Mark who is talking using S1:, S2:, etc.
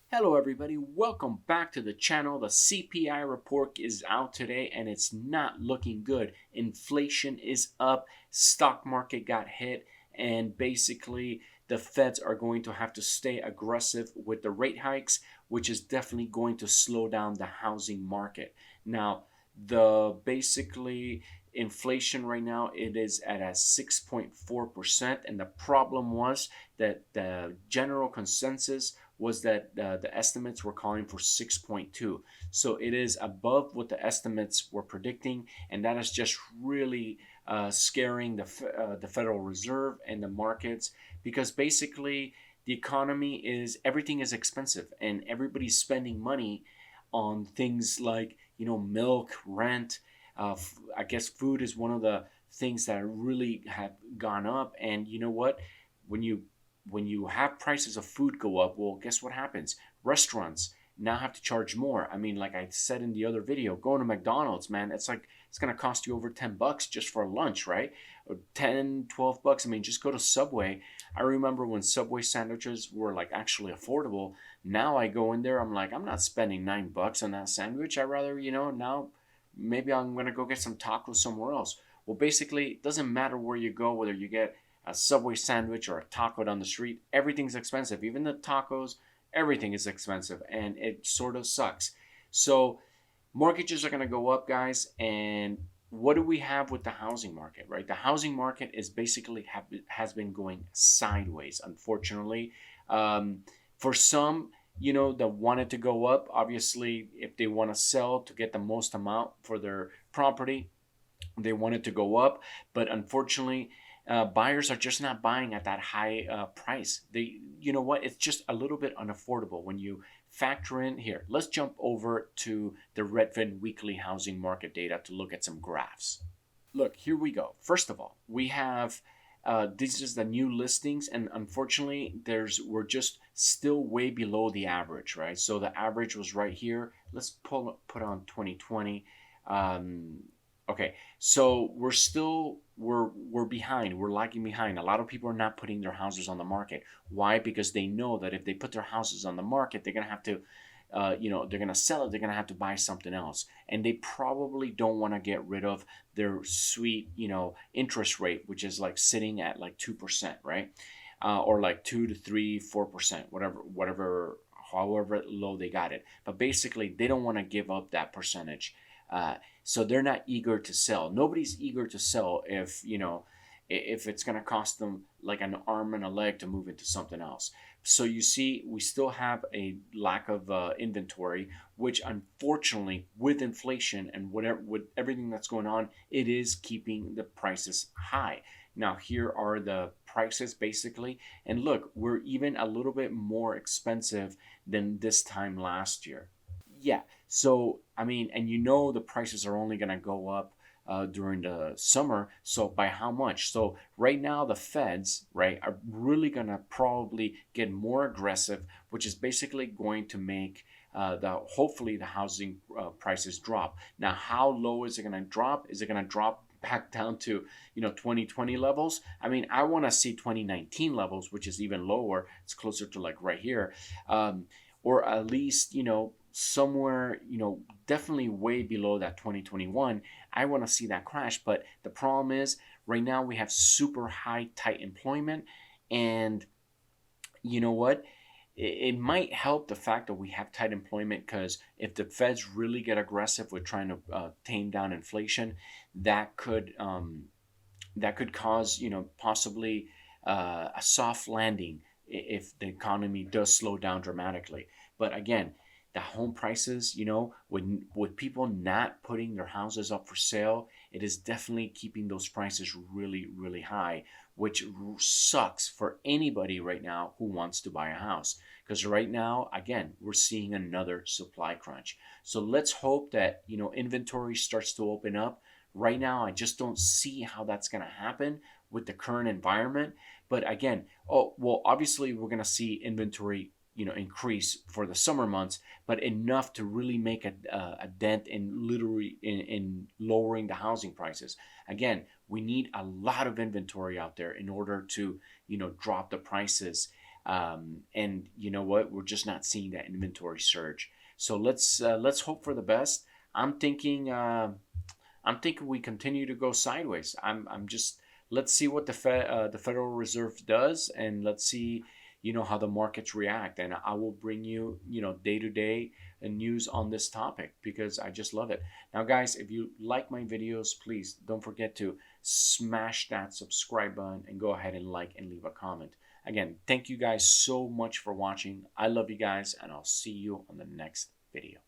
S1: Hello everybody, welcome back to the channel. The CPI report is out today and it's not looking good. Inflation is up, stock market got hit, and basically the Feds are going to have to stay aggressive with the rate hikes, which is definitely going to slow down the housing market. Now, the basically inflation right now it is at a 6.4%, and the problem was that the general consensus was that the estimates were calling for 6.2. So it is above what the estimates were predicting, and that is just really scaring the Federal Reserve and the markets, because basically the economy is everything is expensive and everybody's spending money on things like milk, rent. I guess food is one of the things that really have gone up, and you know what? When you have prices of food go up, well, guess what happens? Restaurants now have to charge more. I mean, like I said in the other video, going to McDonald's, man, it's going to cost you over $10 just for lunch, right? Or 10, $12. I mean, just go to Subway. I remember when Subway sandwiches were like actually affordable. Now I go in there, I'm like, I'm not spending $9 on that sandwich. I rather, now maybe I'm going to go get some tacos somewhere else. Well, basically, it doesn't matter where you go, whether you get a Subway sandwich or a taco down the street, everything's expensive. Even the tacos, everything is expensive, and it sort of sucks. So mortgages are going to go up, guys. And what do we have with the housing market, right? The housing market is basically has been going sideways, unfortunately. For some, that wanted to go up, obviously, if they want to sell to get the most amount for their property, they want it to go up. But unfortunately, buyers are just not buying at that high price. You know what? It's just a little bit unaffordable when you factor in here. Let's jump over to the Redfin weekly housing market data to look at some graphs. Look, here we go. First of all, we have this is the new listings, and unfortunately, we're just still way below the average, right? So the average was right here. Let's put on 2020. Okay, so we're behind. We're lagging behind. A lot of people are not putting their houses on the market. Why? Because they know that if they put their houses on the market, they're gonna have to, they're gonna sell it. They're gonna have to buy something else, and they probably don't want to get rid of their sweet, interest rate, which is like sitting at like 2%, right? Or like 2 to 3, 4%, however low they got it. But basically, they don't want to give up that percentage. So they're not eager to sell. Nobody's eager to sell if it's going to cost them like an arm and a leg to move into something else. So you see, we still have a lack of inventory, which unfortunately, with inflation and with everything that's going on, it is keeping the prices high. Now here are the prices basically, and look, we're even a little bit more expensive than this time last year. Yeah. So, I mean, and the prices are only going to go up during the summer. So, by how much? So, right now, the feds, right, are really going to probably get more aggressive, which is basically going to make hopefully the housing prices drop. Now, how low is it going to drop? Is it going to drop back down to 2020 levels? I mean, I want to see 2019 levels, which is even lower. It's closer to like right here. Or at least somewhere definitely way below that 2021. I want to see that crash, but the problem is right now we have super high tight employment, and you know what, it might help the fact that we have tight employment, because if the feds really get aggressive with trying to tame down inflation, that could cause possibly a soft landing if the economy does slow down dramatically. But again, the home prices, with people not putting their houses up for sale, it is definitely keeping those prices really, really high, which sucks for anybody right now who wants to buy a house. Because right now, again, we're seeing another supply crunch. So let's hope that, inventory starts to open up. Right now, I just don't see how that's going to happen with the current environment. But again, obviously, we're going to see inventory increase for the summer months, but enough to really make a dent in lowering the housing prices. Again, we need a lot of inventory out there in order to drop the prices. And you know what? We're just not seeing that inventory surge. So let's hope for the best. I'm thinking I'm thinking we continue to go sideways. I'm just let's see what the Federal Reserve does, and let's see, how the markets react. And I will bring you, day to day news on this topic because I just love it. Now, guys, if you like my videos, please don't forget to smash that subscribe button and go ahead and like and leave a comment. Again, thank you guys so much for watching. I love you guys, and I'll see you on the next video.